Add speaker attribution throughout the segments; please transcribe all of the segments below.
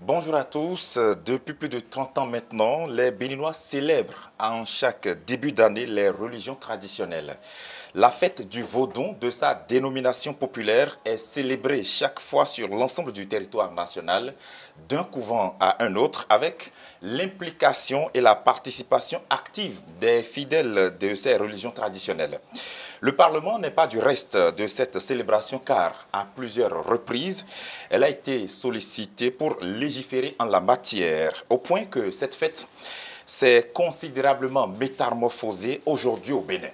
Speaker 1: Bonjour à tous. Depuis plus de 30 ans maintenant, les Béninois célèbrent en chaque début d'année les religions traditionnelles. La fête du Vodon, de sa dénomination populaire, est célébrée chaque fois sur l'ensemble du territoire national, d'un couvent à un autre, avec l'implication et la participation active des fidèles de ces religions traditionnelles. Le Parlement n'est pas du reste de cette célébration car, à plusieurs reprises, elle a été sollicitée pour légiférer en la matière, au point que cette fête s'est considérablement métamorphosée aujourd'hui au Bénin.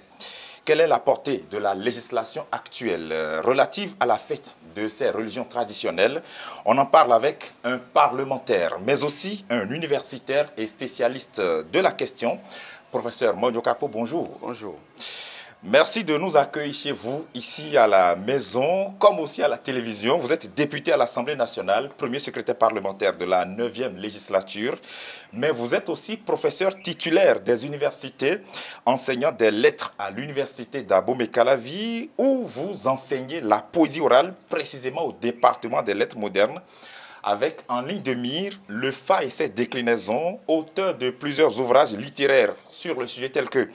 Speaker 1: Quelle est la portée de la législation actuelle relative à la fête de ces religions traditionnelles? On en parle avec un parlementaire, mais aussi un universitaire et spécialiste de la question. Professeur Monyo Kapo, bonjour.
Speaker 2: Bonjour.
Speaker 1: Merci de nous accueillir chez vous, ici à la maison, comme aussi à la télévision. Vous êtes député à l'Assemblée nationale, premier secrétaire parlementaire de la 9e législature, mais vous êtes aussi professeur titulaire des universités, enseignant des lettres à l'université d'Abomey-Calavi, où vous enseignez la poésie orale, précisément au département des lettres modernes, avec en ligne de mire le Fa et ses déclinaisons, auteur de plusieurs ouvrages littéraires sur le sujet tels que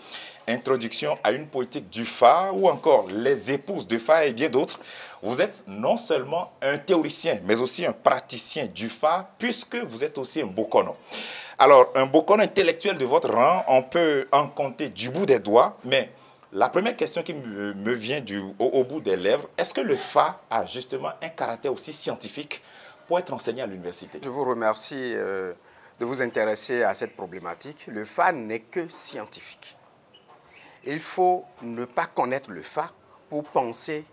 Speaker 1: Introduction à une poétique du Fa ou encore Les épouses de Fa et bien d'autres. Vous êtes non seulement un théoricien, mais aussi un praticien du Fa, puisque vous êtes aussi un bokono. Alors, un bokono intellectuel de votre rang, on peut en compter du bout des doigts, mais la première question qui me vient au bout des lèvres, est-ce que le Fa a justement un caractère aussi scientifique pour être enseigné à l'université?
Speaker 2: Je vous remercie de vous intéresser à cette problématique. Le Fa n'est que scientifique. Il faut ne pas connaître le Fa pour penser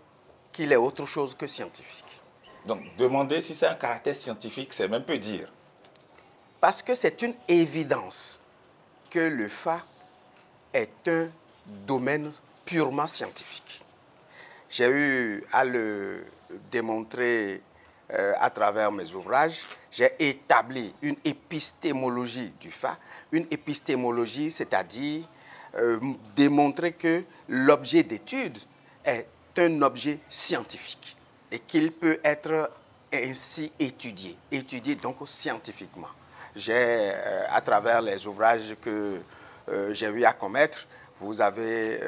Speaker 2: qu'il est autre chose que scientifique.
Speaker 1: Donc, demander si c'est un caractère scientifique, c'est même peu dire.
Speaker 2: Parce que c'est une évidence que le Fa est un domaine purement scientifique. J'ai eu à le démontrer à travers mes ouvrages. J'ai établi une épistémologie du Fa. Une épistémologie, c'est-à-dire démontrer que l'objet d'étude est un objet scientifique et qu'il peut être ainsi étudié donc scientifiquement. J'ai, à travers les ouvrages que j'ai eu à commettre, vous avez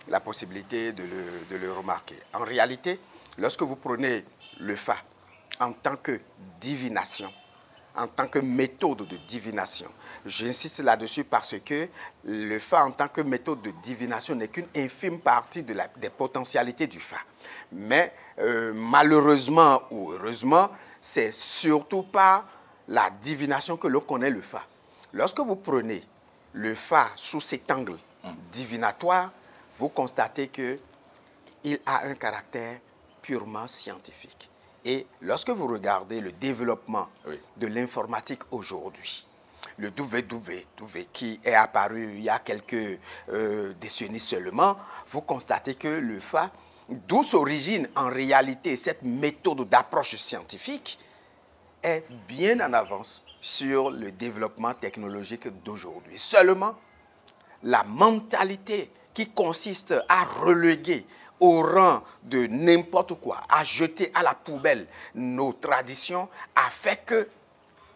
Speaker 2: la possibilité de le remarquer. En réalité, lorsque vous prenez le Fa en tant que divination, en tant que méthode de divination. J'insiste là-dessus parce que le Fa en tant que méthode de divination n'est qu'une infime partie des potentialités du Fa. Mais malheureusement ou heureusement, c'est surtout par la divination que l'on connaît le Fa. Lorsque vous prenez le Fa sous cet angle divinatoire, vous constatez qu'il a un caractère purement scientifique. Et lorsque vous regardez le développement de l'informatique aujourd'hui, le WWW qui est apparu il y a quelques décennies seulement, vous constatez que le Fa, d'où s'origine en réalité cette méthode d'approche scientifique, est bien en avance sur le développement technologique d'aujourd'hui. Seulement, la mentalité qui consiste à reléguer au rang de n'importe quoi, à jeter à la poubelle nos traditions, a fait que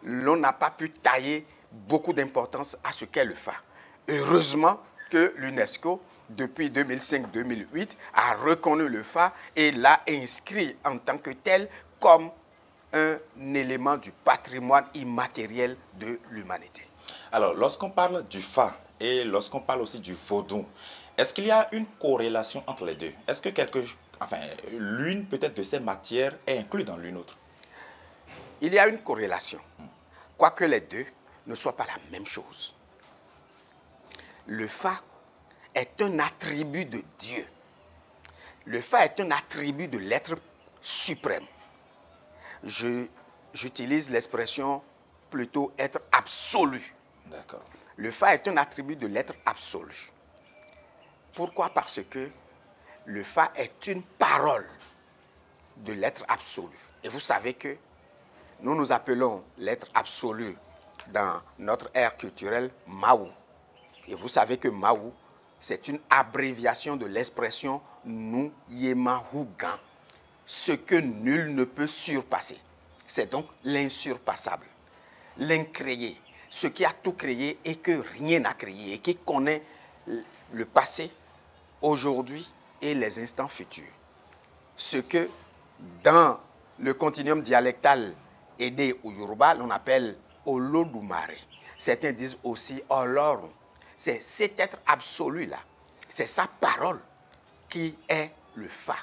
Speaker 2: l'on n'a pas pu tailler beaucoup d'importance à ce qu'est le Fa. Heureusement que l'UNESCO, depuis 2005-2008, a reconnu le Fa et l'a inscrit en tant que tel comme un élément du patrimoine immatériel de l'humanité.
Speaker 1: Alors, lorsqu'on parle du Fa et lorsqu'on parle aussi du Vodou, est-ce qu'il y a une corrélation entre les deux? Est-ce que l'une peut-être de ces matières est inclue dans l'une autre?
Speaker 2: Il y a une corrélation, quoique les deux ne soient pas la même chose. Le Fa est un attribut de Dieu. Le Fa est un attribut de l'être suprême. J'utilise l'expression plutôt être absolu.
Speaker 1: D'accord.
Speaker 2: Le Fa est un attribut de l'être absolu. Pourquoi? Parce que le Fa est une parole de l'être absolu. Et vous savez que nous nous appelons l'être absolu dans notre ère culturelle Maou. Et vous savez que Maou, c'est une abréviation de l'expression Nou Yema Hougan, ce que nul ne peut surpasser. C'est donc l'insurpassable, l'incréé, ce qui a tout créé et que rien n'a créé, et qui connaît le passé, aujourd'hui et les instants futurs. Ce que dans le continuum dialectal aidé au Yoruba, l'on appelle Olodumare. Certains disent aussi Olorun. C'est cet être absolu-là, c'est sa parole qui est le Fa.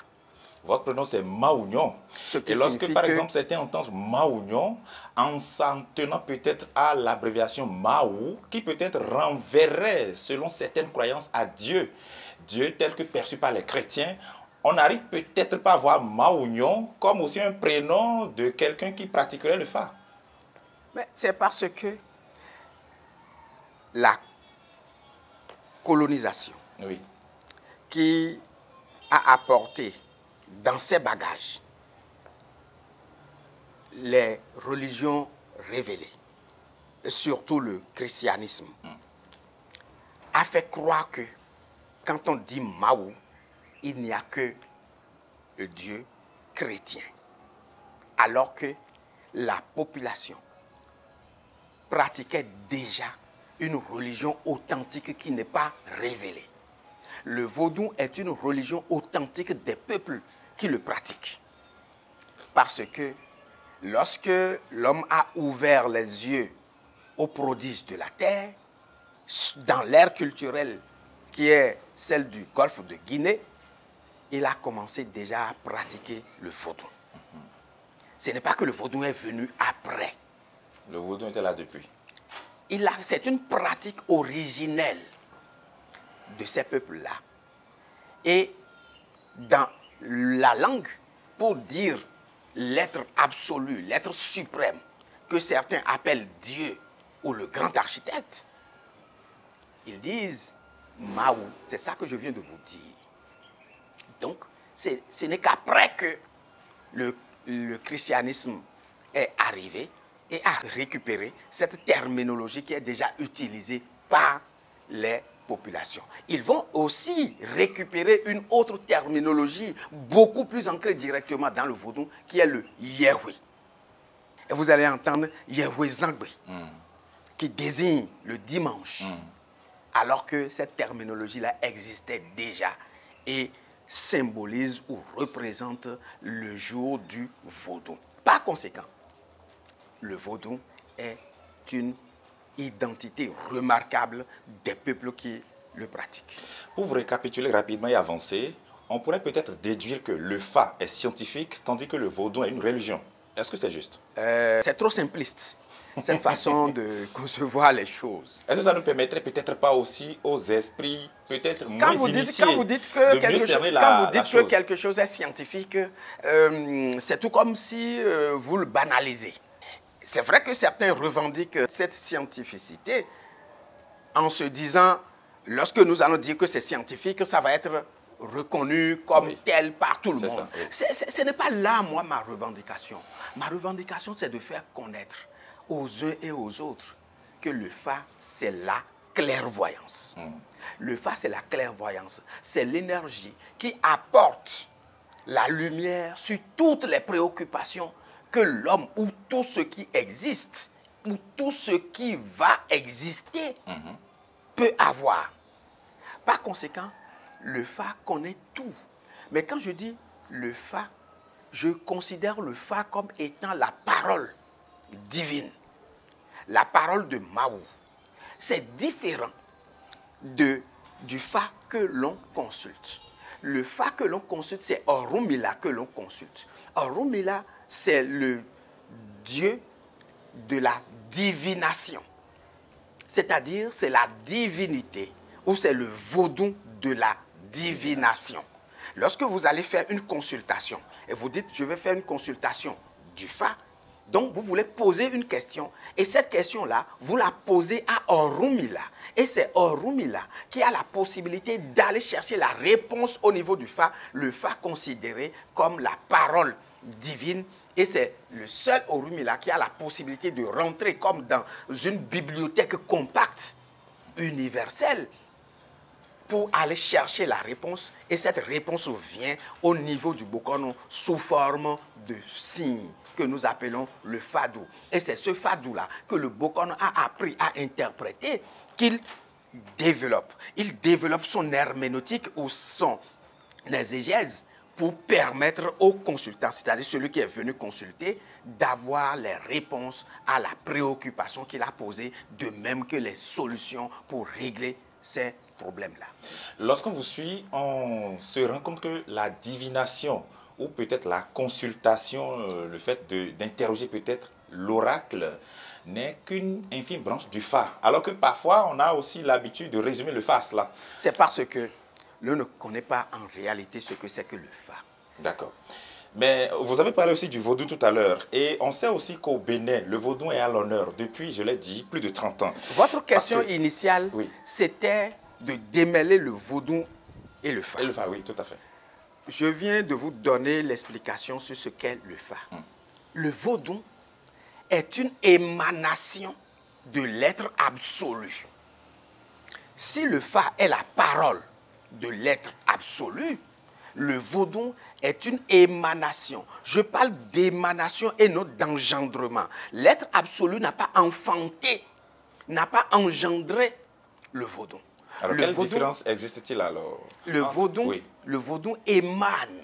Speaker 1: Votre prénom, c'est Maounion. Et lorsque, par exemple, certains entendent Maounion, en s'en tenant peut-être à l'abréviation Maou, qui peut-être renverrait, selon certaines croyances, à Dieu. Dieu tel que perçu par les chrétiens, on n'arrive peut-être pas à voir Maounion comme aussi un prénom de quelqu'un qui pratiquerait le Fa.
Speaker 2: Mais c'est parce que la colonisation qui a apporté dans ses bagages les religions révélées, surtout le christianisme, a fait croire que quand on dit Mao, il n'y a que le Dieu chrétien, alors que la population pratiquait déjà une religion authentique qui n'est pas révélée. Le vaudou est une religion authentique des peuples qui le pratiquent. Parce que lorsque l'homme a ouvert les yeux aux prodiges de la terre, dans l'ère culturelle qui est celle du golfe de Guinée, il a commencé déjà à pratiquer le vaudou. Ce n'est pas que le vaudou est venu après.
Speaker 1: Le vaudou était là depuis.
Speaker 2: C'est une pratique originelle de ces peuples-là. Et dans la langue, pour dire l'être absolu, l'être suprême, que certains appellent Dieu ou le grand architecte, ils disent Mao. C'est ça que je viens de vous dire. Donc, ce n'est qu'après que le christianisme est arrivé et a récupéré cette terminologie qui est déjà utilisée par les populations. Ils vont aussi récupérer une autre terminologie beaucoup plus ancrée directement dans le vaudou, qui est le Yehwe. Et vous allez entendre Yehwe Zangbe, qui désigne le dimanche, alors que cette terminologie-là existait déjà et symbolise ou représente le jour du vaudou. Par conséquent, le vaudou est une identité remarquable des peuples qui le pratiquent.
Speaker 1: Pour vous récapituler rapidement et avancer, on pourrait peut-être déduire que le Fa est scientifique, tandis que le vaudou est une religion. Est-ce que c'est juste?
Speaker 2: C'est trop simpliste, cette façon de concevoir les choses.
Speaker 1: Est-ce que ça ne permettrait peut-être pas aussi aux esprits peut-être moins initiés
Speaker 2: quand vous dites que
Speaker 1: que
Speaker 2: quelque chose est scientifique, c'est tout comme si vous le banalisez. C'est vrai que certains revendiquent cette scientificité en se disant, lorsque nous allons dire que c'est scientifique, ça va être reconnu comme tel par tout le monde.
Speaker 1: Ça, oui.
Speaker 2: Ce n'est pas là, moi, ma revendication. Ma revendication, c'est de faire connaître aux uns et aux autres que le Fa, c'est la clairvoyance. Le Fa, c'est la clairvoyance. C'est l'énergie qui apporte la lumière sur toutes les préoccupations que l'homme ou tout ce qui existe ou tout ce qui va exister peut avoir. Par conséquent, le Fa connaît tout. Mais quand je dis le Fa, je considère le Fa comme étant la parole divine, la parole de Mao. C'est différent du Fa que l'on consulte. Le Fa que l'on consulte, c'est Orunmila que l'on consulte. Orunmila, c'est le Dieu de la divination. C'est-à-dire, c'est la divinité, ou c'est le vaudou de la divination. Lorsque vous allez faire une consultation, et vous dites, je vais faire une consultation du Fa, donc vous voulez poser une question, et cette question-là, vous la posez à Orunmila. Et c'est Orunmila qui a la possibilité d'aller chercher la réponse au niveau du Fa, le Fa considéré comme la parole divine. Et c'est le seul Orunmila qui a la possibilité de rentrer comme dans une bibliothèque compacte, universelle, pour aller chercher la réponse. Et cette réponse vient au niveau du Bokono sous forme de signes que nous appelons le fadou. Et c'est ce fadou-là que le Bokono a appris à interpréter qu'il développe. Il développe son herméneutique ou son exégèse pour permettre au consultant, c'est-à-dire celui qui est venu consulter, d'avoir les réponses à la préoccupation qu'il a posée, de même que les solutions pour régler ces problèmes-là.
Speaker 1: Lorsqu'on vous suit, on se rend compte que la divination ou peut-être la consultation, le fait d'interroger peut-être l'oracle, n'est qu'une infime branche du Fa. Alors que parfois, on a aussi l'habitude de résumer le Fa à cela.
Speaker 2: C'est parce que l'on ne connaît pas en réalité ce que c'est que le Fa.
Speaker 1: D'accord. Mais vous avez parlé aussi du vaudou tout à l'heure. Et on sait aussi qu'au Bénin, le vaudou est à l'honneur depuis, je l'ai dit, plus de 30 ans.
Speaker 2: Votre question initiale,
Speaker 1: oui,
Speaker 2: c'était de démêler le vaudou et le Fa.
Speaker 1: Et le Fa, oui, tout à fait.
Speaker 2: Je viens de vous donner l'explication sur ce qu'est le Fa. Le vaudou est une émanation de l'être absolu. Si le Fa est la parole de l'être absolu, le vaudou est une émanation. Je parle d'émanation et non d'engendrement. L'être absolu n'a pas enfanté, n'a pas engendré le vaudou.
Speaker 1: Alors, quelle différence existe-t-il alors?
Speaker 2: Le vaudou émane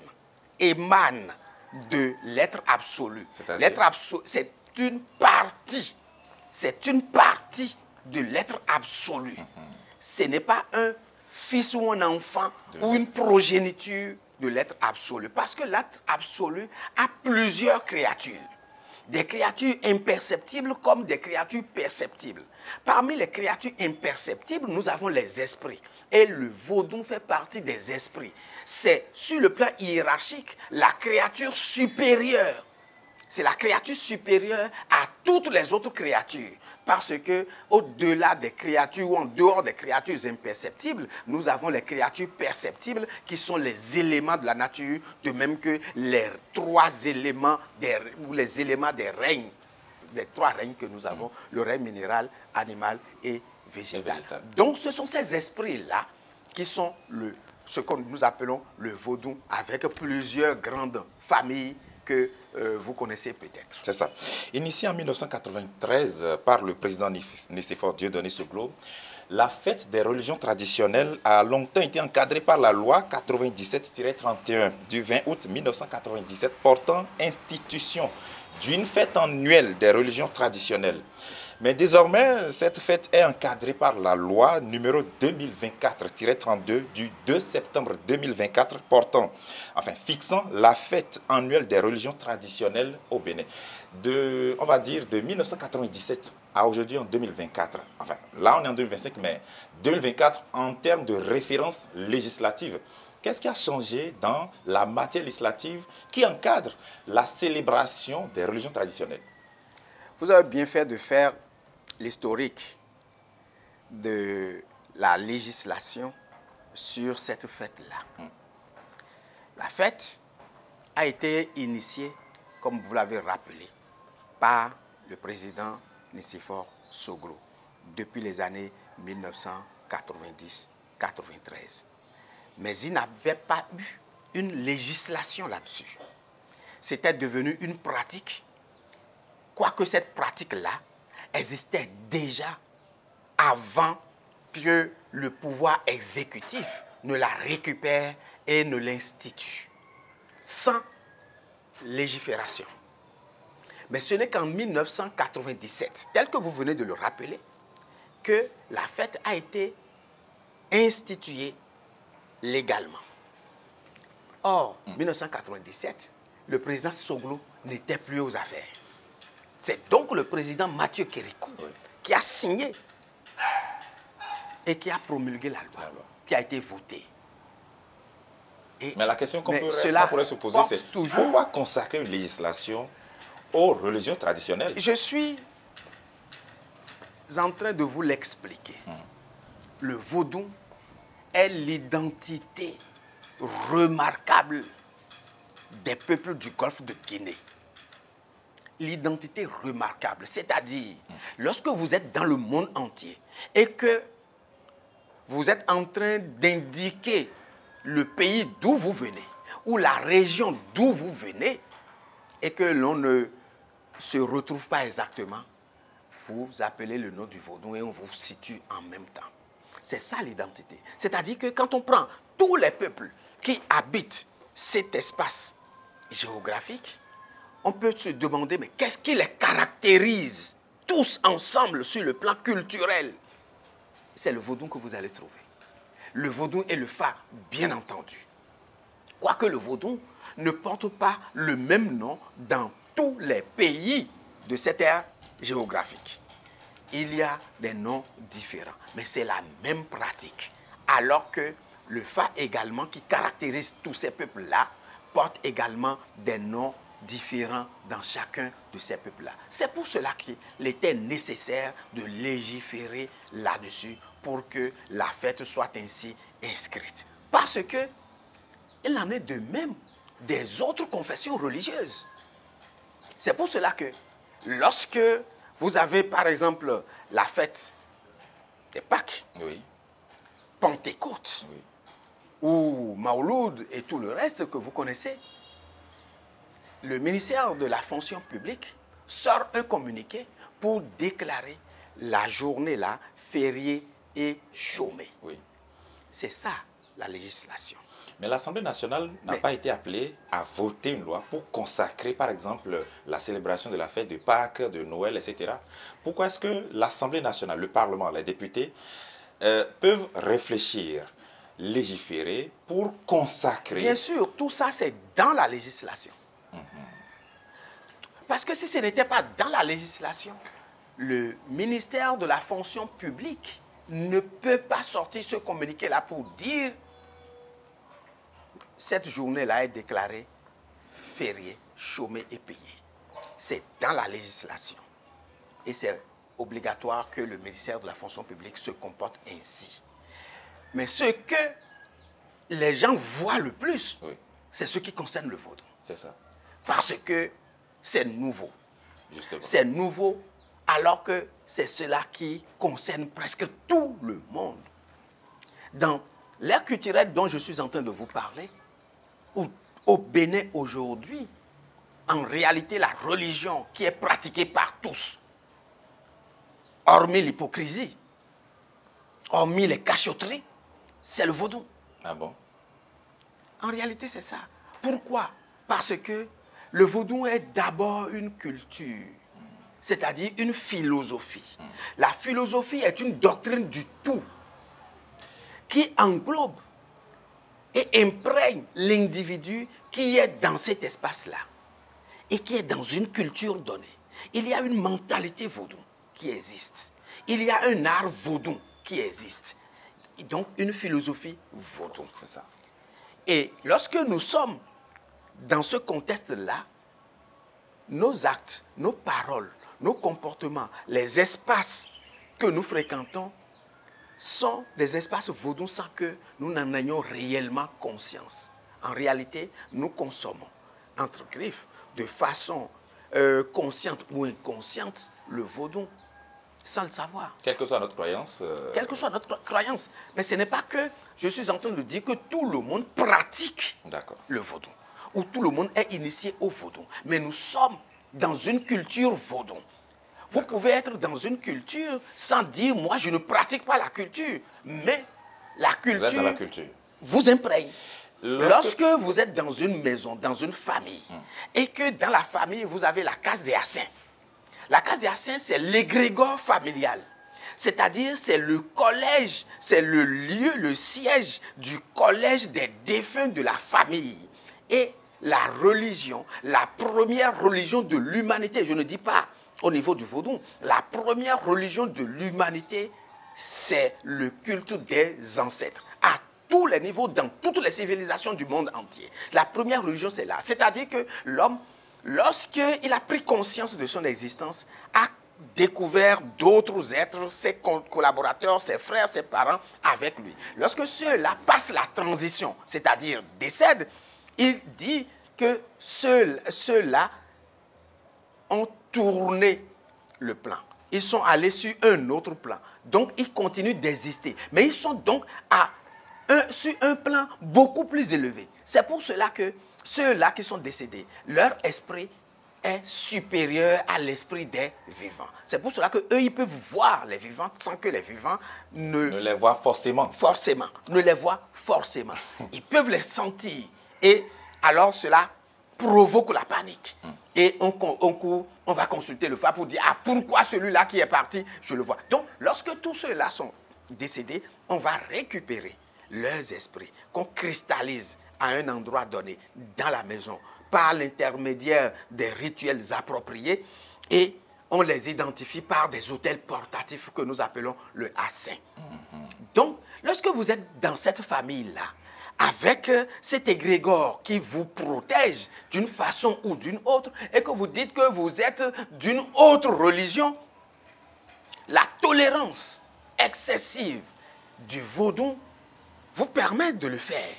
Speaker 2: de l'être absolu. L'être absolu, c'est une partie de l'être absolu. Ce n'est pas un fils ou un enfant ou une progéniture de l'être absolu. Parce que l'être absolu a plusieurs créatures. Des créatures imperceptibles comme des créatures perceptibles. Parmi les créatures imperceptibles, nous avons les esprits. Et le vaudou fait partie des esprits. C'est sur le plan hiérarchique la créature supérieure. C'est la créature supérieure à toutes les autres créatures. Parce que au-delà des créatures ou en dehors des créatures imperceptibles, nous avons les créatures perceptibles qui sont les éléments de la nature, de même que les trois éléments les éléments des règnes, des trois règnes que nous avons, le règne minéral, animal et végétal. Donc ce sont ces esprits-là qui sont ce que nous appelons le vaudou, avec plusieurs grandes familles que vous connaissez peut-être.
Speaker 1: C'est ça. Initié en 1993 par le président Nicéphore Dieudonné Soglo, la fête des religions traditionnelles a longtemps été encadrée par la loi 97-31 du 20 août 1997 portant institution d'une fête annuelle des religions traditionnelles. Mais désormais, cette fête est encadrée par la loi numéro 2024-32 du 2 septembre 2024 fixant la fête annuelle des religions traditionnelles au Bénin. On va dire de 1997 à aujourd'hui en 2024. Enfin, là on est en 2025, mais 2024 en termes de référence législative. Qu'est-ce qui a changé dans la matière législative qui encadre la célébration des religions traditionnelles?
Speaker 2: Vous avez bien fait de faire l'historique de la législation sur cette fête-là. La fête a été initiée, comme vous l'avez rappelé, par le président Nicéphore Soglo depuis les années 1990-93. Mais il n'avait pas eu une législation là-dessus. C'était devenu une pratique, quoique cette pratique-là existait déjà avant que le pouvoir exécutif ne la récupère et ne l'institue, sans légifération. Mais ce n'est qu'en 1997, tel que vous venez de le rappeler, que la fête a été instituée légalement. Or, 1997, le président Soglo n'était plus aux affaires. C'est donc le président Mathieu Kérékou qui a signé et qui a promulgué la loi, qui a été votée.
Speaker 1: Mais la question qu'on pourrait se poser, c'est pourquoi consacrer une législation aux religions traditionnelles?
Speaker 2: Je suis en train de vous l'expliquer. Le vaudou est l'identité remarquable des peuples du Golfe de Guinée. L'identité remarquable, c'est-à-dire lorsque vous êtes dans le monde entier et que vous êtes en train d'indiquer le pays d'où vous venez, ou la région d'où vous venez, et que l'on ne se retrouve pas exactement, vous appelez le nom du vaudou et on vous situe en même temps. C'est ça l'identité. C'est-à-dire que quand on prend tous les peuples qui habitent cet espace géographique, on peut se demander, mais qu'est-ce qui les caractérise tous ensemble sur le plan culturel? C'est le vaudou que vous allez trouver. Le vaudou et le fa, bien entendu. Quoique le vaudou ne porte pas le même nom dans tous les pays de cette ère géographique. Il y a des noms différents, mais c'est la même pratique. Alors que le fa également, qui caractérise tous ces peuples-là, porte également des noms différents dans chacun de ces peuples-là. C'est pour cela qu'il était nécessaire de légiférer là-dessus pour que la fête soit ainsi inscrite. Parce que il en est de même des autres confessions religieuses. C'est pour cela que lorsque vous avez par exemple la fête des Pâques,
Speaker 1: Oui.
Speaker 2: Pentecôte,
Speaker 1: Oui.
Speaker 2: ou Mauloud et tout le reste que vous connaissez, le ministère de la fonction publique sort un communiqué pour déclarer la journée-là fériée et chômée.
Speaker 1: Oui.
Speaker 2: C'est ça la législation.
Speaker 1: Mais l'Assemblée nationale n'a pas été appelée à voter une loi pour consacrer, par exemple, la célébration de la fête de Pâques, de Noël, etc. Pourquoi est-ce que l'Assemblée nationale, le Parlement, les députés peuvent réfléchir, légiférer pour consacrer?
Speaker 2: Bien sûr, tout ça, c'est dans la législation. Parce que si ce n'était pas dans la législation, le ministère de la fonction publique ne peut pas sortir ce communiqué-là pour dire cette journée-là est déclarée fériée, chômée et payée. C'est dans la législation. Et c'est obligatoire que le ministère de la fonction publique se comporte ainsi. Mais ce que les gens voient le plus,
Speaker 1: Oui.
Speaker 2: c'est ce qui concerne le vaudou.
Speaker 1: C'est ça,
Speaker 2: Parce que c'est nouveau.
Speaker 1: justement.
Speaker 2: C'est nouveau alors que c'est cela qui concerne presque tout le monde. Dans l'ère culturelle dont je suis en train de vous parler, au Bénin aujourd'hui, en réalité la religion qui est pratiquée par tous, hormis l'hypocrisie, hormis les cachotteries, c'est le vaudou.
Speaker 1: Ah bon?
Speaker 2: En réalité, c'est ça. Pourquoi? Parce que le vaudou est d'abord une culture, c'est-à-dire une philosophie. La philosophie est une doctrine du tout qui englobe et imprègne l'individu qui est dans cet espace-là et qui est dans une culture donnée. Il y a une mentalité vaudou qui existe. Il y a un art vaudou qui existe. Et donc, une philosophie vaudou.
Speaker 1: C'est ça.
Speaker 2: Et lorsque nous sommes dans ce contexte-là, nos actes, nos paroles, nos comportements, les espaces que nous fréquentons sont des espaces vaudous sans que nous n'en ayons réellement conscience. En réalité, nous consommons, entre griffes, de façon consciente ou inconsciente, le vaudou, sans le savoir.
Speaker 1: Quelle que soit notre croyance.
Speaker 2: Quelle que soit notre croyance. Mais ce n'est pas que je suis en train de dire que tout le monde pratique le vaudou, ou tout le monde est initié au vaudou. Mais nous sommes dans une culture vaudou. Vous pouvez être dans une culture sans dire, moi, je ne pratique pas la culture. Mais la culture,
Speaker 1: Vous êtes dans la culture.
Speaker 2: Vous imprègne. Lorsque vous êtes dans une maison, dans une famille, et que dans la famille, vous avez la case des Hassins. La case des Hassins, c'est l'égrégore familial. C'est-à-dire, c'est le collège, c'est le lieu, le siège du collège des défunts de la famille. Et la religion, la première religion de l'humanité, je ne dis pas au niveau du vaudou, la première religion de l'humanité, c'est le culte des ancêtres. À tous les niveaux, dans toutes les civilisations du monde entier. La première religion, c'est là. C'est-à-dire que l'homme, lorsqu'il a pris conscience de son existence, a découvert d'autres êtres, ses collaborateurs, ses frères, ses parents, avec lui. Lorsque ceux-là passent la transition, c'est-à-dire décèdent, il dit que ceux-là ont tourné le plan. ils sont allés sur un autre plan. Donc, ils continuent d'exister. Mais ils sont donc sur un plan beaucoup plus élevé. C'est pour cela que ceux-là qui sont décédés, leur esprit est supérieur à l'esprit des vivants. C'est pour cela qu'eux, ils peuvent voir les vivants sans que les vivants ne
Speaker 1: les voient forcément.
Speaker 2: Ne les voient forcément. Ils peuvent les sentir. Et alors, cela provoque la panique. Et on va consulter le Fa pour dire, ah, pourquoi celui-là qui est parti, je le vois. Donc, lorsque tous ceux-là sont décédés, on va récupérer leurs esprits qu'on cristallise à un endroit donné dans la maison par l'intermédiaire des rituels appropriés et on les identifie par des autels portatifs que nous appelons le Hassin. Donc, lorsque vous êtes dans cette famille-là, avec cet égrégore qui vous protège d'une façon ou d'une autre et que vous dites que vous êtes d'une autre religion, la tolérance excessive du vaudou vous permet de le faire.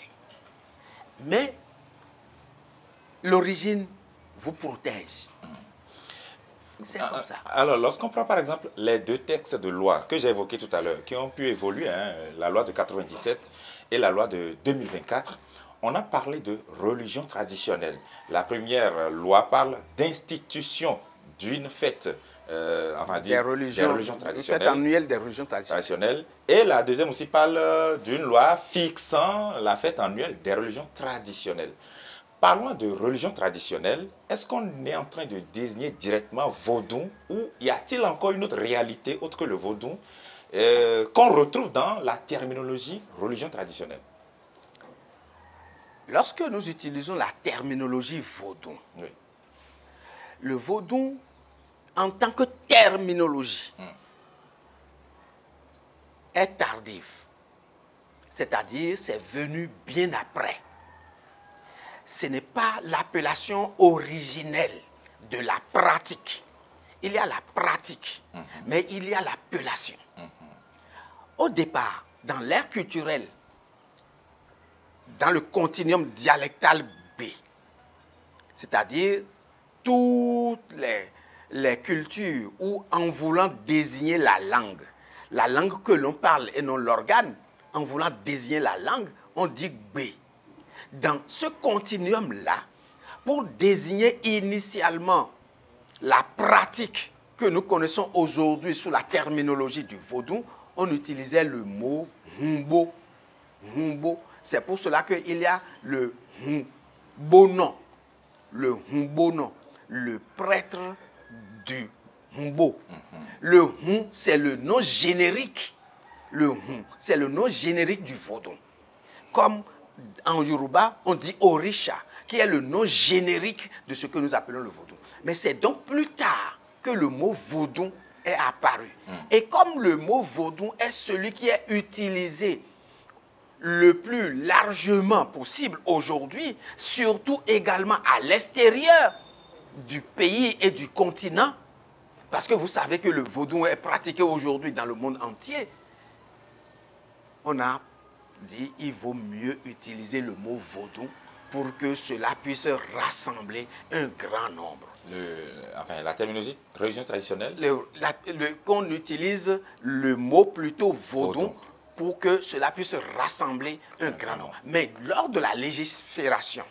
Speaker 2: Mais l'origine vous protège. C'est comme ça.
Speaker 1: Alors, lorsqu'on prend par exemple les deux textes de loi que j'ai évoqués tout à l'heure, qui ont pu évoluer, la loi de 97 et la loi de 2024, on a parlé de religion traditionnelle. La première loi parle d'institution d'une fête,
Speaker 2: des religions traditionnelles. Une fête annuelle des religions traditionnelles.
Speaker 1: Et la deuxième aussi parle d'une loi fixant la fête annuelle des religions traditionnelles. Parlons de religion traditionnelle. Est-ce qu'on est en train de désigner directement vaudou ou y a-t-il encore une autre réalité autre que le vaudou qu'on retrouve dans la terminologie religion traditionnelle?
Speaker 2: Lorsque nous utilisons la terminologie vaudou, le vaudou en tant que terminologie est tardif. C'est-à-dire, c'est venu bien après. Ce n'est pas l'appellation originelle de la pratique. Il y a la pratique, mais il y a l'appellation. Au départ, dans l'ère culturelle, dans le continuum dialectal B, c'est-à-dire toutes les cultures où, en voulant désigner la langue que l'on parle et non l'organe, en voulant désigner la langue, on dit B. Dans ce continuum-là, pour désigner initialement la pratique que nous connaissons aujourd'hui sous la terminologie du vaudou, on utilisait le mot humbo. Humbo. C'est pour cela qu'il y a le humbonon. Le humbonon, le prêtre du humbo. Le hum, c'est le nom générique. Le hum, c'est le nom générique du vaudou. Comme en Yoruba, on dit Orisha, qui est le nom générique de ce que nous appelons le vaudou. Mais c'est donc plus tard que le mot vaudou est apparu. Et comme le mot vaudou est celui qui est utilisé le plus largement possible aujourd'hui, surtout également à l'extérieur du pays et du continent, parce que vous savez que le vaudou est pratiqué aujourd'hui dans le monde entier, on a dit il vaut mieux utiliser le mot vaudou pour que cela puisse rassembler un grand nombre.
Speaker 1: La terminologie religion traditionnelle,
Speaker 2: qu'on utilise le mot plutôt vaudou pour que cela puisse rassembler un grand nombre. Mais lors de la légifération,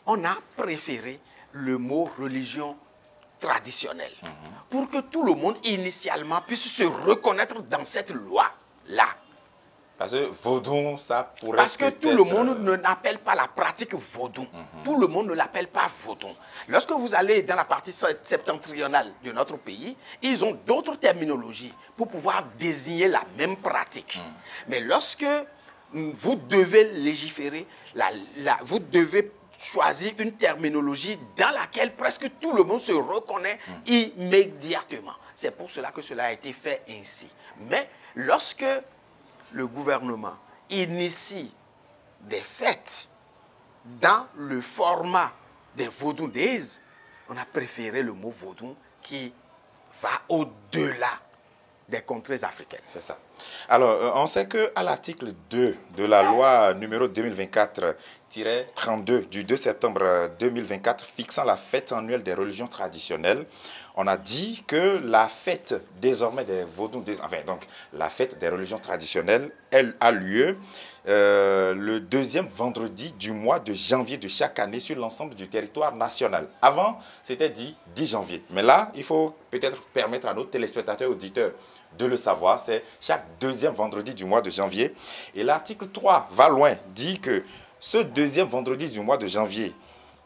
Speaker 2: on a préféré le mot religion traditionnelle pour que tout le monde initialement puisse se reconnaître dans cette loi-là.
Speaker 1: Parce que vaudou, ça pourrait
Speaker 2: Parce que tout le monde ne l'appelle pas la pratique vaudou. Tout le monde ne l'appelle pas vaudou. Lorsque vous allez dans la partie septentrionale de notre pays, ils ont d'autres terminologies pour pouvoir désigner la même pratique. Mais lorsque vous devez légiférer, vous devez choisir une terminologie dans laquelle presque tout le monde se reconnaît immédiatement. C'est pour cela que cela a été fait ainsi. Mais lorsque le gouvernement initie des fêtes dans le format des Vaudou Days, on a préféré le mot vaudou qui va au-delà des contrées africaines.
Speaker 1: C'est ça. Alors, on sait qu'à l'article 2 de la loi numéro 2024-32 du 2 septembre 2024 fixant la fête annuelle des religions traditionnelles, on a dit que la fête désormais des vaudous, donc la fête des religions traditionnelles, elle a lieu le deuxième vendredi du mois de janvier de chaque année sur l'ensemble du territoire national. Avant, c'était dit 10 janvier. Mais là, il faut peut-être permettre à nos téléspectateurs, auditeurs, de le savoir. C'est chaque deuxième vendredi du mois de janvier. Et l'article 3 va loin, dit que ce deuxième vendredi du mois de janvier,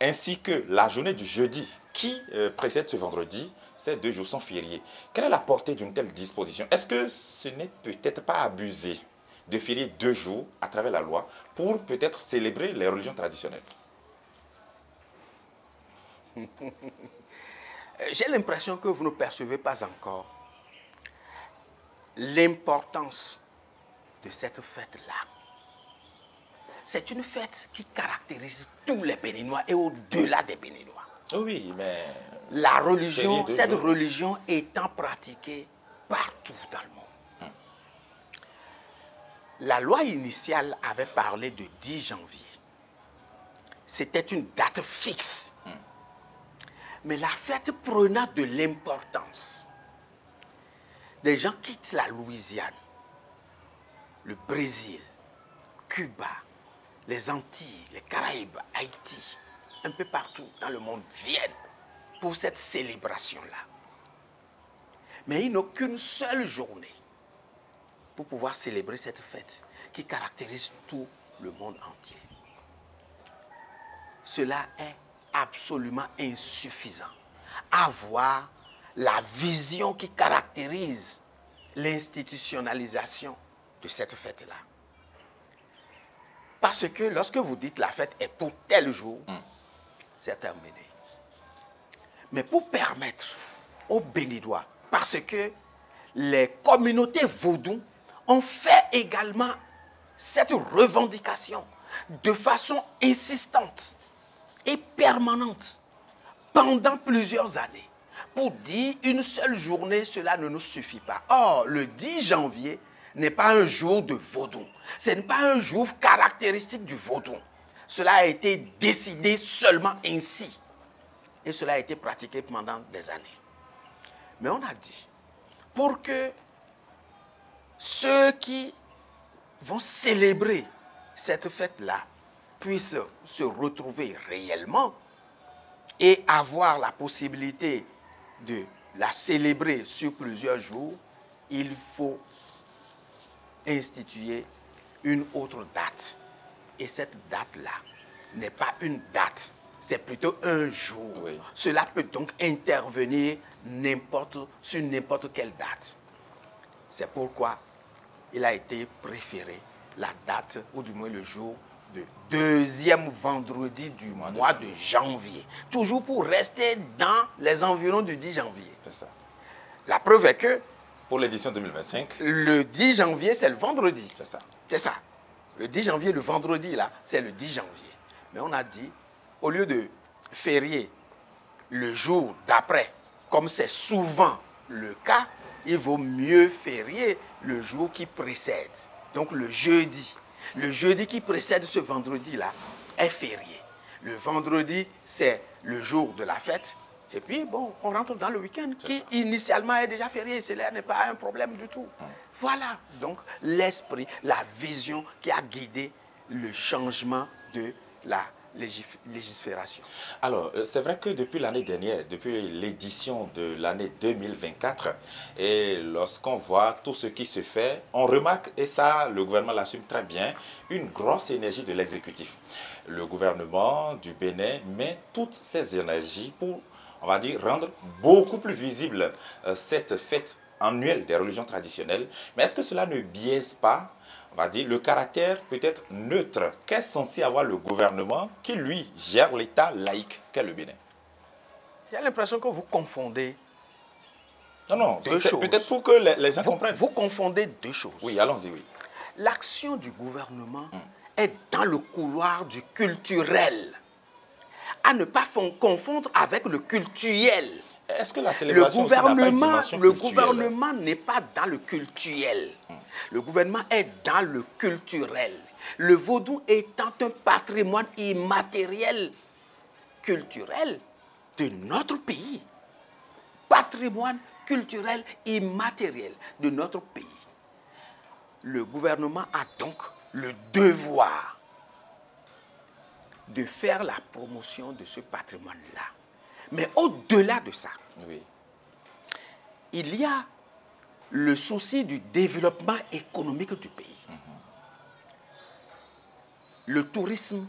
Speaker 1: ainsi que la journée du jeudi qui précède ce vendredi, ces 2 jours sont fériés. Quelle est la portée d'une telle disposition? Est-ce que ce n'est peut-être pas abusé de férier 2 jours à travers la loi pour peut-être célébrer les religions traditionnelles?
Speaker 2: J'ai l'impression que vous ne percevez pas encore l'importance de cette fête-là. C'est une fête qui caractérise tous les Béninois et au-delà des Béninois.
Speaker 1: Oui, mais
Speaker 2: la religion, cette religion étant pratiquée partout dans le monde. La loi initiale avait parlé de 10 janvier. C'était une date fixe. Mais la fête prenant de l'importance. Des gens quittent la Louisiane, le Brésil, Cuba, les Antilles, les Caraïbes, Haïti, un peu partout dans le monde viennent pour cette célébration-là. Mais ils n'ont qu'une seule journée pour pouvoir célébrer cette fête qui caractérise tout le monde entier. Cela est absolument insuffisant. Avoir la vision qui caractérise l'institutionnalisation de cette fête-là. Parce que lorsque vous dites la fête est pour tel jour, c'est terminé. Mais pour permettre aux Béninois, parce que les communautés vaudou ont fait également cette revendication de façon insistante et permanente pendant plusieurs années. Pour dire une seule journée, cela ne nous suffit pas. Or, le 10 janvier n'est pas un jour de vaudou. Ce n'est pas un jour caractéristique du vaudou. Cela a été décidé seulement ainsi. Et cela a été pratiqué pendant des années. Mais on a dit, pour que ceux qui vont célébrer cette fête-là puissent se retrouver réellement et avoir la possibilité de la célébrer sur plusieurs jours, il faut instituer une autre date. Et cette date-là n'est pas une date, c'est plutôt un jour. Oui. Cela peut donc intervenir sur n'importe quelle date. C'est pourquoi il a été préféré la date, ou du moins le jour, de deuxième vendredi du mois de janvier. Toujours pour rester dans les environs du 10 janvier.
Speaker 1: C'est ça.
Speaker 2: La preuve est que
Speaker 1: pour l'édition 2025,
Speaker 2: le 10 janvier, c'est le vendredi.
Speaker 1: C'est ça.
Speaker 2: C'est ça. Le 10 janvier, le vendredi, là, c'est le 10 janvier. Mais on a dit, au lieu de férier le jour d'après, comme c'est souvent le cas, il vaut mieux férier le jour qui précède. Donc le jeudi. Le jeudi qui précède ce vendredi-là est férié. Le vendredi, c'est le jour de la fête. Et puis, bon, on rentre dans le week-end qui, initialement, est déjà férié. Cela n'est pas un problème du tout. Voilà, donc, l'esprit, la vision qui a guidé le changement de la légifération.
Speaker 1: Alors, c'est vrai que depuis l'année dernière, depuis l'édition de l'année 2024, et lorsqu'on voit tout ce qui se fait, on remarque, et ça, le gouvernement l'assume très bien, une grosse énergie de l'exécutif. Le gouvernement du Bénin met toutes ses énergies pour, on va dire, rendre beaucoup plus visible cette fête annuelle des religions traditionnelles. Mais est-ce que cela ne biaise pas, on va dire, le caractère peut-être neutre qu'est censé avoir le gouvernement qui, lui, gère l'État laïque qu'est le Bénin?
Speaker 2: J'ai l'impression que vous confondez.
Speaker 1: Non, c'est peut-être pour que les gens comprennent.
Speaker 2: Vous confondez deux choses.
Speaker 1: Oui, allons-y, oui.
Speaker 2: L'action du gouvernement est dans le couloir du culturel, à ne pas confondre avec le cultuel.
Speaker 1: Est-ce que la célébration n'a pas une dimension culturelle?
Speaker 2: Le gouvernement n'est pas dans le cultuel. Le gouvernement est dans le culturel. Le vaudou étant un patrimoine immatériel culturel de notre pays. Patrimoine culturel immatériel de notre pays. Le gouvernement a donc le devoir de faire la promotion de ce patrimoine-là. Mais au-delà de ça,
Speaker 1: Oui.
Speaker 2: il y a le souci du développement économique du pays. Le tourisme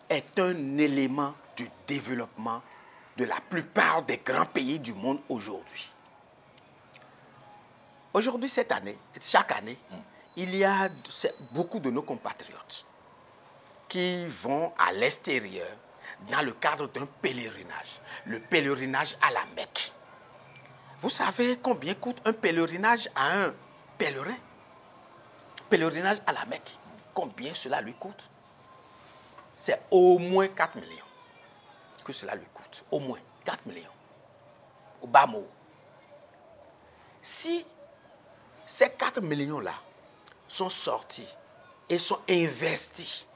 Speaker 2: est un élément du développement de la plupart des grands pays du monde aujourd'hui. Aujourd'hui, cette année, chaque année, il y a beaucoup de nos compatriotes qui vont à l'extérieur dans le cadre d'un pèlerinage. Le pèlerinage à la Mecque. Vous savez combien coûte un pèlerinage à un pèlerin? Pèlerinage à la Mecque. Combien cela lui coûte? C'est au moins 4 millions que cela lui coûte. Au moins 4 millions. Au bas mot. Si ces 4 millions-là sont sortis et sont investis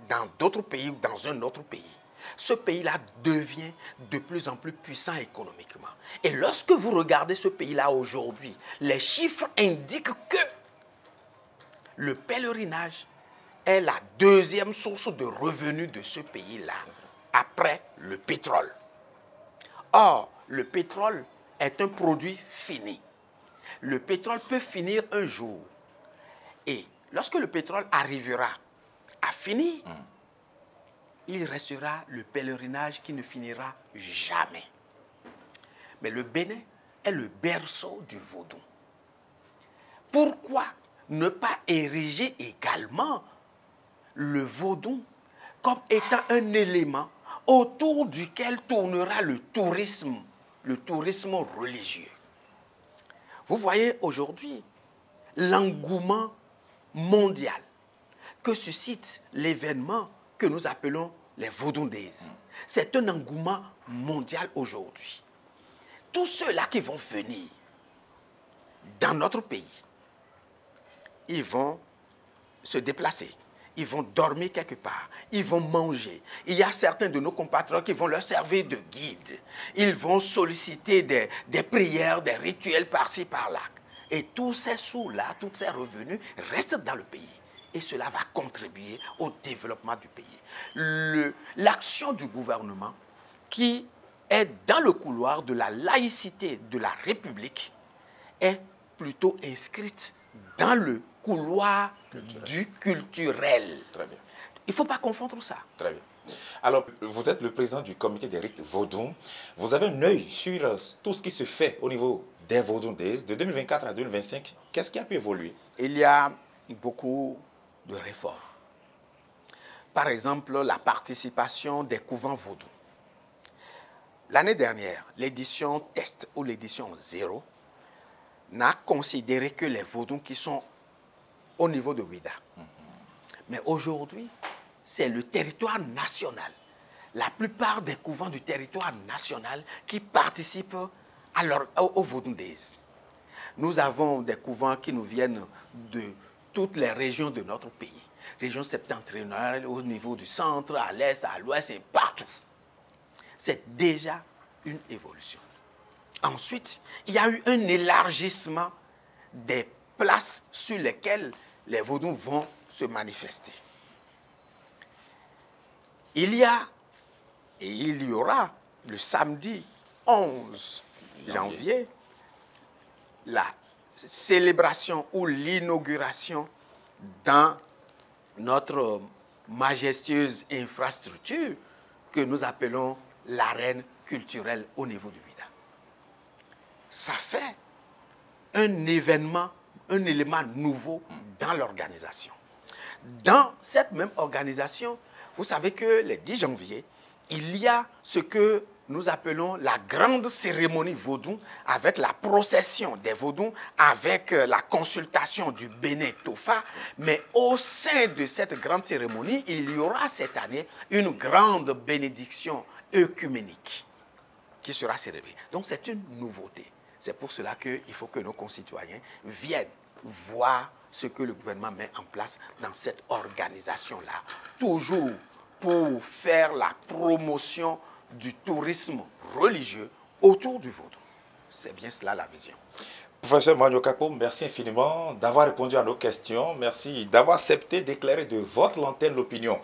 Speaker 2: dans d'autres pays ou dans un autre pays, ce pays-là devient de plus en plus puissant économiquement. Et lorsque vous regardez ce pays-là aujourd'hui, les chiffres indiquent que le pèlerinage est la deuxième source de revenus de ce pays-là, après le pétrole. Or, le pétrole est un produit fini. Le pétrole peut finir un jour. Et lorsque le pétrole arrivera à finir, il restera le pèlerinage qui ne finira jamais. Mais le Bénin est le berceau du vaudou. Pourquoi ne pas ériger également le vaudou comme étant un élément autour duquel tournera le tourisme religieux? Vous voyez aujourd'hui l'engouement mondial que suscite l'événement que nous appelons les Vaudou Days. C'est un engouement mondial aujourd'hui. Tous ceux-là qui vont venir dans notre pays, ils vont se déplacer, ils vont dormir quelque part, ils vont manger. Il y a certains de nos compatriotes qui vont leur servir de guide. Ils vont solliciter des prières, des rituels par-ci, par-là. Et tous ces sous-là, tous ces revenus restent dans le pays. Et cela va contribuer au développement du pays. L'action du gouvernement qui est dans le couloir de la laïcité de la République est plutôt inscrite dans le couloir du culturel.
Speaker 1: Très bien.
Speaker 2: Il ne faut pas confondre ça.
Speaker 1: Très bien. Alors, vous êtes le président du comité des rites vaudou. Vous avez un œil sur tout ce qui se fait au niveau des Vaudou Days de 2024 à 2025. Qu'est-ce qui a pu évoluer?
Speaker 2: Il y a beaucoup de réformes. Par exemple, la participation des couvents vaudou. L'année dernière, l'édition test ou l'édition 0 n'a considéré que les vaudous qui sont au niveau de Ouida. Mais aujourd'hui, c'est le territoire national. La plupart des couvents du territoire national qui participent au Vaudou Days. Nous avons des couvents qui nous viennent de toutes les régions de notre pays. Région septentrionale, au niveau du centre, à l'est, à l'ouest et partout. C'est déjà une évolution. Ensuite, il y a eu un élargissement des places sur lesquelles les vaudous vont se manifester. Il y a et il y aura le samedi 11 janvier la célébration ou l'inauguration dans notre majestueuse infrastructure que nous appelons l'arène culturelle au niveau du Ouida. Ça fait un événement, un élément nouveau dans l'organisation. Dans cette même organisation, vous savez que le 10 janvier, il y a ce que nous appelons la grande cérémonie vaudou avec la procession des vaudous, avec la consultation du Béné Tofa. Mais au sein de cette grande cérémonie, il y aura cette année une grande bénédiction œcuménique qui sera célébrée. Donc c'est une nouveauté. C'est pour cela qu'il faut que nos concitoyens viennent voir ce que le gouvernement met en place dans cette organisation-là. Toujours pour faire la promotion du tourisme religieux autour du vaudou. C'est bien cela la vision.
Speaker 1: Professeur Magno Kakpo, merci infiniment d'avoir répondu à nos questions. Merci d'avoir accepté d'éclairer de votre lanterne l'opinion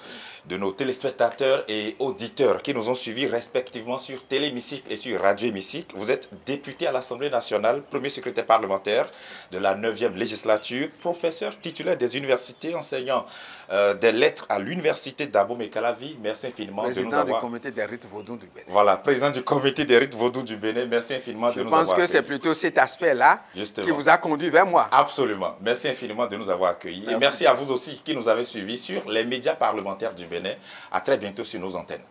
Speaker 1: de nos téléspectateurs et auditeurs qui nous ont suivis respectivement sur Téléhémicycle et sur Radio Hémicycle. Vous êtes député à l'Assemblée nationale, premier secrétaire parlementaire de la 9e législature, professeur titulaire des universités, enseignant des lettres à l'université d'Abomey-Calavi. Merci infiniment de nous avoir...
Speaker 2: Président du comité des rites vaudou du Bénin.
Speaker 1: Voilà, président du comité des rites vaudou du Bénin. Merci infiniment de nous avoir accueillis.
Speaker 2: Je pense que c'est plutôt cet aspect-là qui vous a conduit vers moi.
Speaker 1: Absolument. Merci infiniment de nous avoir accueillis. Merci. Et merci à vous aussi qui nous avez suivis sur les médias parlementaires du Bénin. À très bientôt sur nos antennes.